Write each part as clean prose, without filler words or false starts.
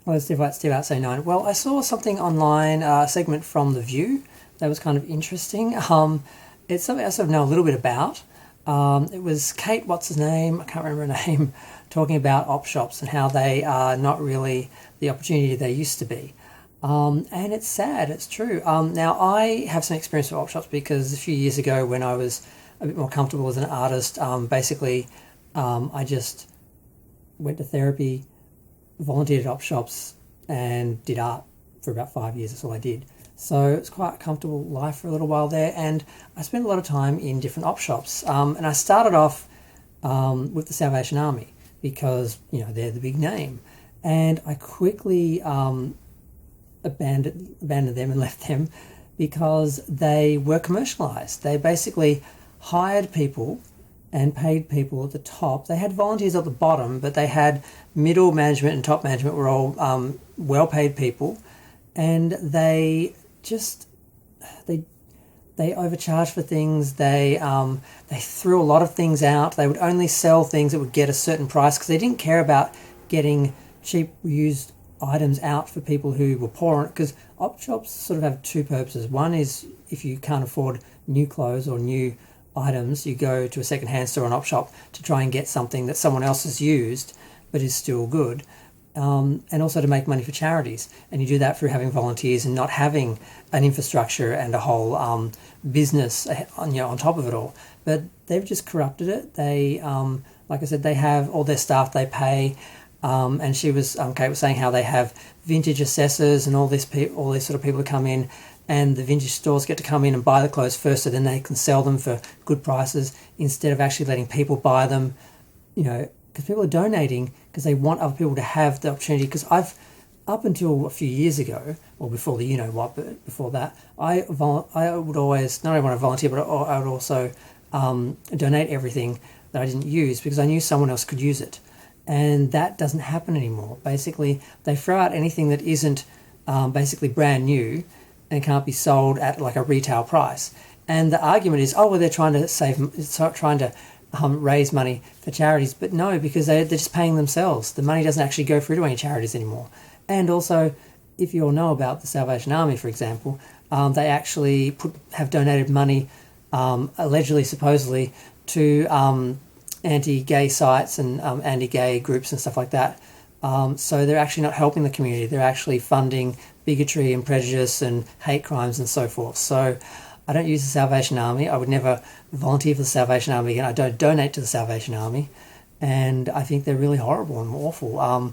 Well, Steve out say 9. Well, I saw something online, a segment from The View that was kind of interesting. It's something I sort of know a little bit about. It was Kate, what's his name? I can't remember her name, talking about op shops and how they are not really the opportunity they used to be. And it's sad, it's true. Now, I have some experience with op shops because a few years ago when I was a bit more comfortable as an artist, I just went to therapy, volunteered at op shops, and did art for about 5 years. That's all I did. So it's quite a comfortable life for a little while there, and I spent a lot of time in different op shops. And I started off with the Salvation Army because they're the big name, and I quickly abandoned them and left them because they were commercialized. They basically hired people and paid people at the top. They had volunteers at the bottom, but they had middle management and top management were all well-paid people, and they overcharged for things. They threw a lot of things out. They would only sell things that would get a certain price because they didn't care about getting cheap used items out for people who were poor. Because op shops sort of have two purposes. One is if you can't afford new clothes or new items, you go to a second-hand store or an op shop to try and get something that someone else has used but is still good. And also to make money for charities. And you do that through having volunteers and not having an infrastructure and a whole business on top of it all. But they've just corrupted it. They, like I said, they have all their staff they pay. And Kate was saying how they have vintage assessors and all these sort of people who come in, and the vintage stores get to come in and buy the clothes first, so then they can sell them for good prices instead of actually letting people buy them, because people are donating because they want other people to have the opportunity. Because up until a few years ago, or before but before that, I would always, not only want to volunteer, but I would also donate everything that I didn't use because I knew someone else could use it. And that doesn't happen anymore. Basically, they throw out anything that isn't basically brand new and can't be sold at like a retail price. And the argument is, they're trying to raise money for charities. But no, because they're just paying themselves. The money doesn't actually go through to any charities anymore. And also, if you all know about the Salvation Army, for example, they actually have donated money, allegedly, supposedly, to anti-gay sites and anti-gay groups and stuff like that. So they're actually not helping the community. They're actually funding bigotry and prejudice and hate crimes and so forth. So I don't use the Salvation Army. I would never volunteer for the Salvation Army again. I don't donate to the Salvation Army. And I think they're really horrible and awful. I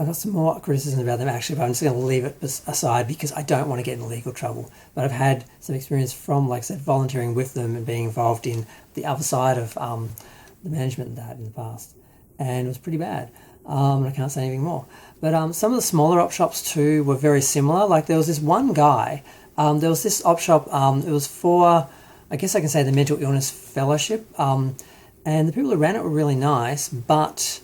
got some more criticism about them actually, but I'm just going to leave it aside because I don't want to get in legal trouble. But I've had some experience from, like I said, volunteering with them and being involved in the other side of the management and that in the past. And it was pretty bad. And I can't say anything more. But some of the smaller op shops too were very similar. Like there was this one guy, there was this op shop, it was for, I guess I can say, the Mental Illness Fellowship. And the people who ran it were really nice, but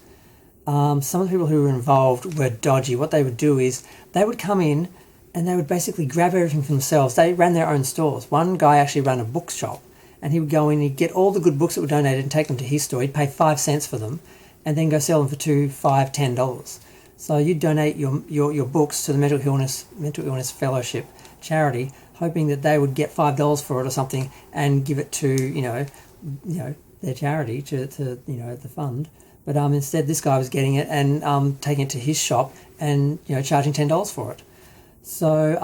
some of the people who were involved were dodgy. What they would do is they would come in and they would basically grab everything for themselves. They ran their own stores. One guy actually ran a bookshop, and he would go in, he'd get all the good books that were donated and take them to his store. He'd pay 5 cents for them and then go sell them for $2, $5, $10. So you'd donate your books to the Mental Illness Fellowship charity, hoping that they would get $5 for it or something and give it to their charity to the fund. But instead, this guy was getting it and taking it to his shop and charging $10 for it. So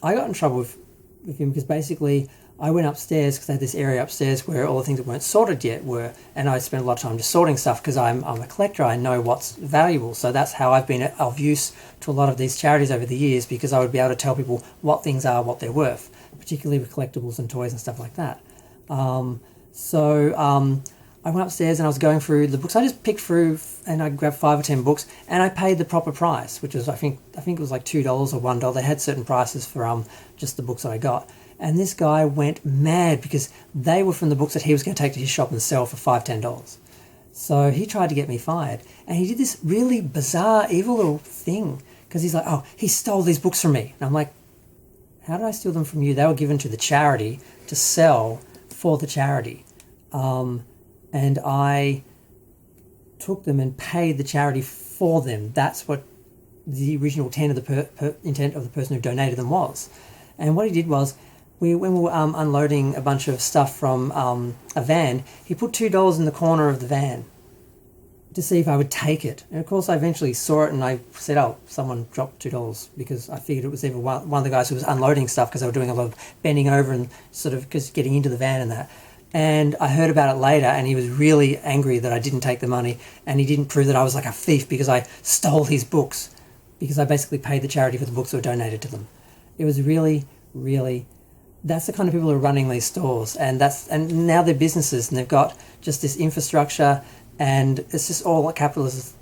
I got in trouble with him because basically I went upstairs because they had this area upstairs where all the things that weren't sorted yet were, and I spent a lot of time just sorting stuff because I'm a collector. I know what's valuable, so that's how I've been of use to a lot of these charities over the years, because I would be able to tell people what things are, what they're worth, particularly with collectibles and toys and stuff like that. I went upstairs and I was going through the books. I just picked through and I grabbed 5 or 10 books and I paid the proper price, which was I think it was like $2 or $1. They had certain prices for just the books that I got. And this guy went mad because they were from the books that he was going to take to his shop and sell for $5, $10. So he tried to get me fired. And he did this really bizarre, evil little thing because he's like, he stole these books from me. And I'm like, how did I steal them from you? They were given to the charity to sell for the charity. And I took them and paid the charity for them. That's what the original intent of the person who donated them was. And what he did was, when we were unloading a bunch of stuff from a van, he put $2 in the corner of the van to see if I would take it. And of course I eventually saw it and I said, oh, someone dropped $2, because I figured it was either one of the guys who was unloading stuff, because they were doing a lot of bending over and sort of because getting into the van and that. And I heard about it later, and he was really angry that I didn't take the money, and he didn't prove that I was like a thief because I stole his books, because I basically paid the charity for the books that were donated to them. It was really, really, that's the kind of people who are running these stores, and now they're businesses, and they've got just this infrastructure, and it's just all a capitalist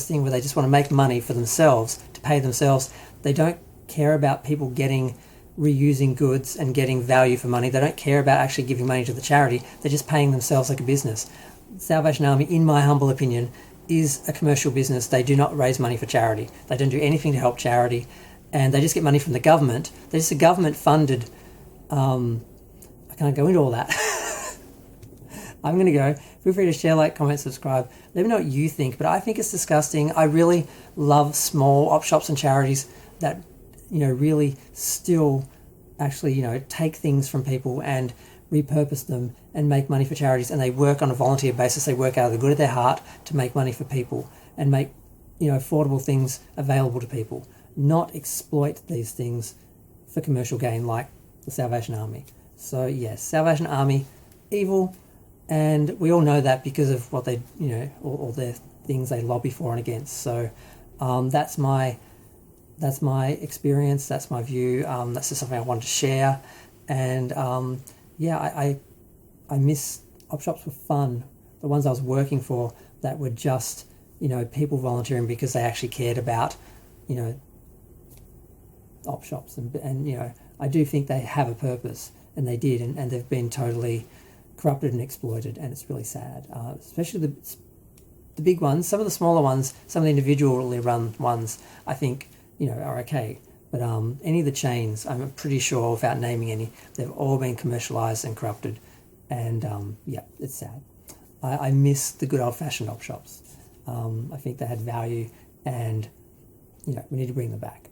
thing where they just want to make money for themselves, to pay themselves. They don't care about people reusing goods and getting value for money. They don't care about actually giving money to the charity. They're just paying themselves like a business. Salvation Army, in my humble opinion, is a commercial business. They do not raise money for charity. They don't do anything to help charity, and they just get money from the government. They're just a government-funded... I can't go into all that. I'm going to go. Feel free to share, like, comment, subscribe. Let me know what you think, but I think it's disgusting. I really love small op shops and charities that, really still actually, take things from people and repurpose them and make money for charities, and they work on a volunteer basis. They work out of the good of their heart to make money for people and make, affordable things available to people, not exploit these things for commercial gain like the Salvation Army. So yes, Salvation Army, evil, and we all know that because of what they, all their things they lobby for and against. So that's my experience. That's my view. That's just something I wanted to share. And I miss op shops were fun. The ones I was working for that were just people volunteering because they actually cared about op shops, and I do think they have a purpose, and they did, and they've been totally corrupted and exploited, and it's really sad. Especially the big ones. Some of the smaller ones, some of the individually run ones, I think are okay. But any of the chains, I'm pretty sure, without naming any, they've all been commercialised and corrupted, and it's sad. I miss the good old-fashioned op shops. I think they had value, and we need to bring them back.